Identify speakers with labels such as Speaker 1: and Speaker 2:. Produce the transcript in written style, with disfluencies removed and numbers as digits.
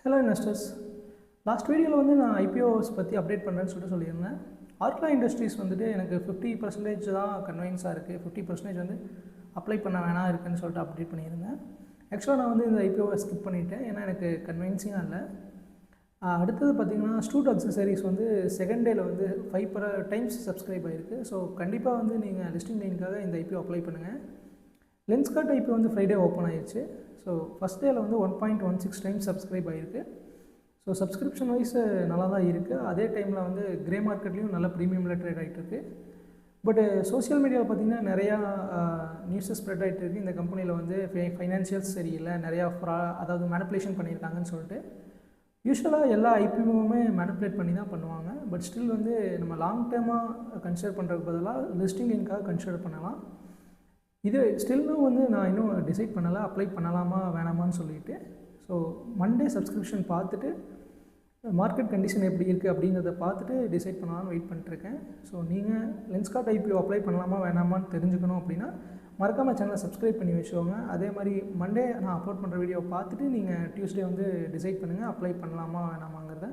Speaker 1: Hello investors. Last வீடியோவில் வந்து நான் ஐபிஓஸ் பற்றி அப்டேட் பண்ணுறேன்னு சொல்லியிருந்தேன். ஆர்க்லா இண்டஸ்ட்ரீஸ் வந்துட்டு எனக்கு 50% தான் கன்வீனியன்ஸாக இருக்குது, 50% வந்து அப்ளை பண்ண வேணாம் இருக்குதுன்னு சொல்லிட்டு அப்டேட் பண்ணியிருந்தேன். ஆக்சுவலாக நான் வந்து இந்த ஐபிஓவை ஸ்கிப் பண்ணிவிட்டேன், ஏன்னா எனக்கு கன்வீன்சிங்காக இல்லை. அடுத்தது பார்த்திங்கன்னா ஸ்டூட் அக்சசரிஸ் வந்து செகண்ட் டேயில் வந்து 5 times சப்ஸ்கிரைப் ஆகிருக்கு. ஸோ கண்டிப்பாக வந்து நீங்கள் லிஸ்டிங் லைனுக்காக இந்த ஐபிஓ அப்ளை பண்ணுங்கள். லென்ஸ்கார்ட் ஐபிஓ வந்து ஃப்ரைடே ஓப்பன் ஆயிடுச்சு. ஸோ ஃபஸ்ட் டேயில் வந்து 1.16 times சப்ஸ்கிரைப் ஆகிருக்கு. ஸோ சப்ஸ்கிரிப்ஷன் வைஸ் நல்லா தான் இருக்குது. அதே டைமில் வந்து கிரே மார்க்கெட்லேயும் நல்ல ப்ரீமியமில் ட்ரேட் ஆகிட்டு இருக்குது. பட்டு சோஷியல் மீடியாவில் பார்த்திங்கன்னா நிறையா நியூஸஸ் ஸ்ப்ரெட் ஆகிட்டு இருக்குது. இந்த கம்பெனியில் வந்து ஃபைனான்ஷியல்ஸ் சரியில்லை, நிறையா அதாவது மேனிப்புலேஷன் பண்ணியிருக்காங்கன்னு சொல்லிட்டு. யூஸ்வலாக எல்லா ஐபிஓவுமே மேனிப்புலேட் பண்ணி தான் பண்ணுவாங்க. பட் ஸ்டில் வந்து நம்ம லாங் டேர்மாக கன்சிடர் பண்ணுறதுக்கு பதிலாக லிஸ்டிங் லிங்காக கன்சிடர் பண்ணலாம். இது ஸ்டில்லும் வந்து நான் இன்னும் டிசைட் பண்ணலை, அப்ளை பண்ணலாமா வேணாமான்னு சொல்லிட்டு. ஸோ மண்டே சப்ஸ்கிரிப்ஷன் பார்த்துட்டு மார்க்கெட் கண்டிஷன் எப்படி இருக்குது அப்படிங்கிறத பார்த்துட்டு டிசைட் பண்ணலாம்னு வெயிட் பண்ணிட்டுருக்கேன். ஸோ நீங்கள் லென்ஸ்கார்ட் ஐபிஓ அப்ளை பண்ணலாமா வேணாமான்னு தெரிஞ்சுக்கணும் அப்படின்னா மறக்காமல் சேனலை சப்ஸ்கிரைப் பண்ணி வச்சுக்கோங்க. அதே மாதிரி மண்டே நான் அப்லோட் பண்ணுற வீடியோவை பார்த்துட்டு நீங்கள் டியூஸ்டே வந்து டிசைட் பண்ணுங்கள் அப்ளை பண்ணலாமா வேணாமாங்கிறத.